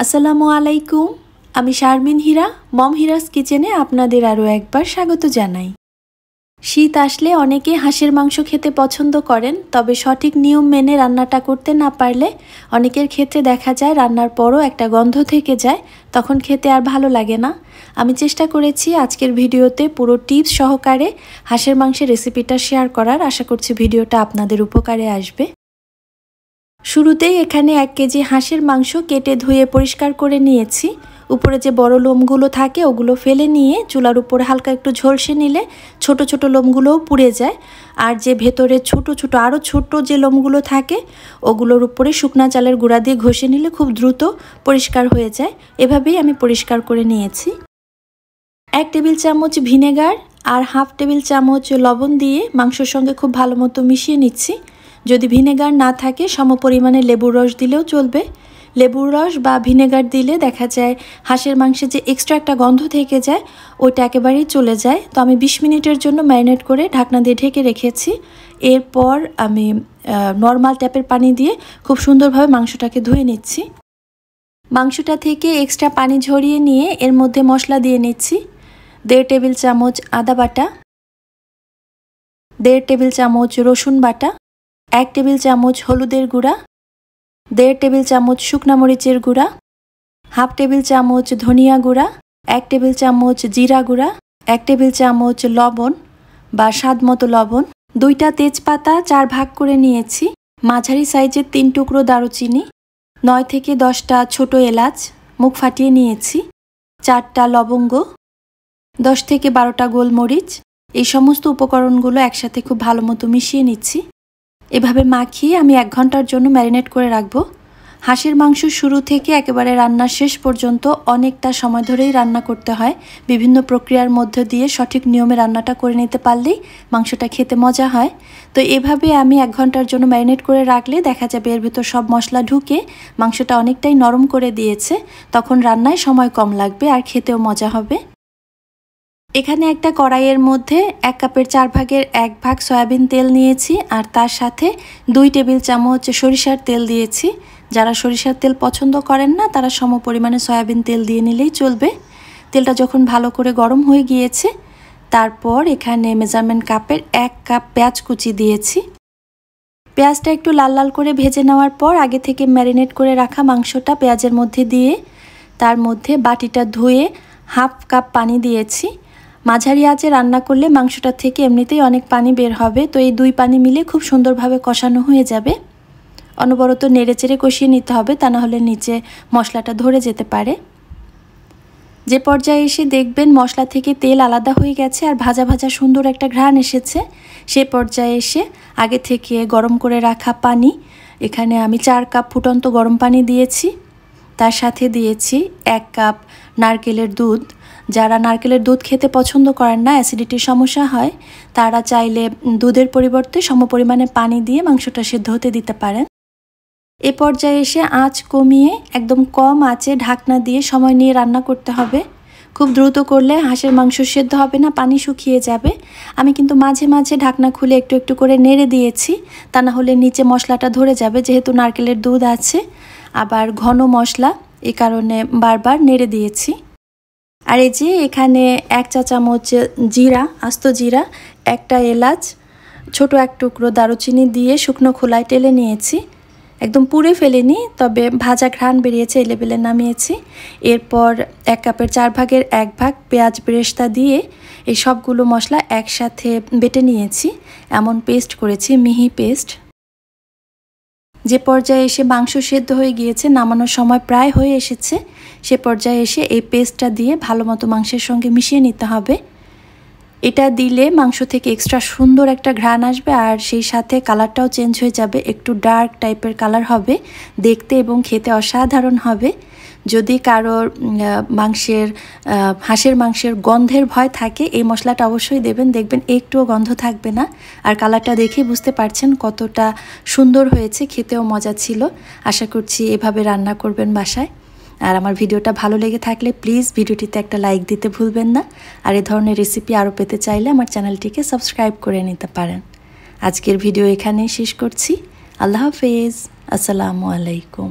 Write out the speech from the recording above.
আসসালামু আলাইকুম। আমি শারমিন হীরা, মম হিরাস কিচেনে আপনাদের আরও একবার স্বাগত জানাই। শীত আসলে অনেকে হাঁসের মাংস খেতে পছন্দ করেন, তবে সঠিক নিয়ম মেনে রান্নাটা করতে না পারলে অনেকের ক্ষেত্রে দেখা যায় রান্নার পরও একটা গন্ধ থেকে যায়, তখন খেতে আর ভালো লাগে না। আমি চেষ্টা করেছি আজকের ভিডিওতে পুরো টিপস সহকারে হাঁসের মাংসের রেসিপিটা শেয়ার করার। আশা করছি ভিডিওটা আপনাদের উপকারে আসবে। শুরুতেই এখানে 1 কেজি হাঁসের মাংস কেটে ধুয়ে পরিষ্কার করে নিয়েছি। উপরে যে বড় লোমগুলো থাকে ওগুলো ফেলে নিয়ে চুলার উপরে হালকা একটু ঝলসে নিলে ছোট ছোট লোমগুলোও পুড়ে যায়। আর যে ভেতরে আরও ছোট যে লোমগুলো থাকে ওগুলোর উপরে শুকনা চালের গুঁড়া দিয়ে ঘষে নিলে খুব দ্রুত পরিষ্কার হয়ে যায়। এভাবেই আমি পরিষ্কার করে নিয়েছি। 1 টেবিল চামচ ভিনেগার আর 1/2 টেবিল চামচ লবণ দিয়ে মাংসের সঙ্গে খুব ভালো মতো মিশিয়ে নিচ্ছি। যদি ভিনেগার না থাকে সমপরিমাণে লেবুর রস দিলেও চলবে। লেবুর রস বা ভিনেগার দিলে দেখা যায় হাঁসের মাংসে যে এক্সট্রা একটা গন্ধ থেকে যায় ওইটা একেবারেই চলে যায়। তো আমি 20 মিনিটের জন্য ম্যারিনেট করে ঢাকনা দিয়ে ঢেকে রেখেছি। এরপর আমি নর্মাল ট্যাপের পানি দিয়ে খুব সুন্দরভাবে মাংসটাকে ধুয়ে নিচ্ছি। মাংসটা থেকে এক্সট্রা পানি ঝরিয়ে নিয়ে এর মধ্যে মশলা দিয়ে নিচ্ছি। 1.5 টেবিল চামচ আদা বাটা, 1.5 টেবিল চামচ রসুন বাটা, 1 টেবিল চামচ হলুদের গুঁড়া, 1.5 টেবিল চামচ শুকনা মরিচের গুঁড়া, 1/2 টেবিল চামচ ধনিয়া গুঁড়া, 1 টেবিল চামচ জিরা গুঁড়া, 1 টেবিল চামচ লবণ বা স্বাদ মতো লবণ, 2টা তেজপাতা 4 ভাগ করে নিয়েছি, মাঝারি সাইজের 3 টুকরো দারুচিনি, 9 থেকে 10টা ছোট এলাচ মুখ ফাটিয়ে নিয়েছি, 4টা লবঙ্গ, 10 থেকে 12টা গোলমরিচ। এই সমস্ত উপকরণগুলো একসাথে খুব ভালো মতো মিশিয়ে নিচ্ছি। এভাবে মাখিয়ে আমি 1 ঘন্টার জন্য ম্যারিনেট করে রাখবো। হাঁসের মাংস শুরু থেকে একেবারে রান্নার শেষ পর্যন্ত অনেকটা সময় ধরেই রান্না করতে হয়। বিভিন্ন প্রক্রিয়ার মধ্যে দিয়ে সঠিক নিয়মে রান্নাটা করে নিতে পারলেই মাংসটা খেতে মজা হয়। তো এভাবে আমি 1 ঘন্টার জন্য ম্যারিনেট করে রাখলে দেখা যাবে এর ভেতর সব মশলা ঢুকে মাংসটা অনেকটাই নরম করে দিয়েছে। তখন রান্নায় সময় কম লাগবে আর খেতেও মজা হবে। এখানে একটা কড়াইয়ের মধ্যে 1 কাপের 4 ভাগের 1 ভাগ সয়াবিন তেল নিয়েছি আর তার সাথে 2 টেবিল চামচ সরিষার তেল দিয়েছি। যারা সরিষার তেল পছন্দ করেন না তারা সমপরিমাণে সয়াবিন তেল দিয়ে নিলেই চলবে। তেলটা যখন ভালো করে গরম হয়ে গিয়েছে তারপর এখানে মেজারমেন্ট কাপের 1 কাপ পেঁয়াজ কুচি দিয়েছি। পেঁয়াজটা একটু লাল লাল করে ভেজে নেওয়ার পর আগে থেকে ম্যারিনেট করে রাখা মাংসটা পেঁয়াজের মধ্যে দিয়ে তার মধ্যে বাটিটা ধুয়ে 1/2 কাপ পানি দিয়েছি। মাঝারি আঁচে রান্না করলে মাংসটা থেকে এমনিতেই অনেক পানি বের হবে, তো এই 2 পানি মিলে খুব সুন্দরভাবে কষানো হয়ে যাবে। অনবরত নেড়েচেড়ে কষিয়ে নিতে হবে, তা না হলে নিচে মশলাটা ধরে যেতে পারে। যে পর্যায়ে এসে দেখবেন মশলা থেকে তেল আলাদা হয়ে গেছে আর ভাজা ভাজা সুন্দর একটা ঘ্রাণ এসেছে, সে পর্যায়ে এসে আগে থেকে গরম করে রাখা পানি, এখানে আমি 4 কাপ ফুটন্ত গরম পানি দিয়েছি। তার সাথে দিয়েছি 1 কাপ নারকেলের দুধ। যারা নারকেলের দুধ খেতে পছন্দ করেন না, অ্যাসিডিটির সমস্যা হয়, তারা চাইলে দুধের পরিবর্তে সমপরিমাণে পানি দিয়ে মাংসটা সিদ্ধ হতে দিতে পারেন। এ পর্যায়ে এসে আঁচ কমিয়ে একদম কম আঁচে ঢাকনা দিয়ে সময় নিয়ে রান্না করতে হবে। খুব দ্রুত করলে হাঁসের মাংস সিদ্ধ হবে না, পানি শুকিয়ে যাবে। আমি কিন্তু মাঝে মাঝে ঢাকনা খুলে একটু একটু করে নেড়ে দিয়েছি, তা না হলে নিচে মশলাটা ধরে যাবে, যেহেতু নারকেলের দুধ আছে আবার ঘন মশলা, এ কারণে বারবার নেড়ে দিয়েছি। আর এই যে এখানে 1 চা চামচ জিরা, আস্ত জিরা, 1টা এলাচ, ছোট 1 টুকরো দারুচিনি দিয়ে শুকনো খোলায় টেলে নিয়েছি। একদম পুড়ে ফেলিনি, তবে ভাজা ঘ্রাণ বেরিয়েছে, এই লেভেলে নামিয়েছি। এরপর 1 কাপের 4 ভাগের 1 ভাগ পেঁয়াজ বেরেস্তা দিয়ে এই সবগুলো মশলা একসাথে বেটে নিয়েছি। এমন পেস্ট করেছি, মিহি পেস্ট। যে পর্যায়ে এসে মাংস সেদ্ধ হয়ে গিয়েছে, নামানোর সময় প্রায় হয়ে এসেছে, সে পর্যায়ে এসে এই পেস্টটা দিয়ে ভালো মতো মাংসের সঙ্গে মিশিয়ে নিতে হবে। এটা দিলে মাংস থেকে এক্সট্রা সুন্দর একটা ঘ্রাণ আসবে আর সেই সাথে কালারটাও চেঞ্জ হয়ে যাবে, একটু ডার্ক টাইপের কালার হবে, দেখতে এবং খেতে অসাধারণ হবে। যদি কারোর হাঁসের মাংসের গন্ধের ভয় থাকে এই মশলাটা অবশ্যই দেবেন, দেখবেন একটুও গন্ধ থাকবে না। আর কালারটা দেখে বুঝতে পারছেন কতটা সুন্দর হয়েছে, খেতেও মজা ছিল। আশা করছি এভাবে রান্না করবেন বাসায়। আর আমার ভিডিওটা ভালো লেগে থাকলে প্লিজ ভিডিওটিতে একটা লাইক দিতে ভুলবেন না। আর এই ধরনের রেসিপি আরও পেতে চাইলে আমার চ্যানেলটিকে সাবস্ক্রাইব করে নিতে পারেন। আজকের ভিডিও এখানেই শেষ করছি। আল্লাহ হাফেজ, আসসালামু আলাইকুম।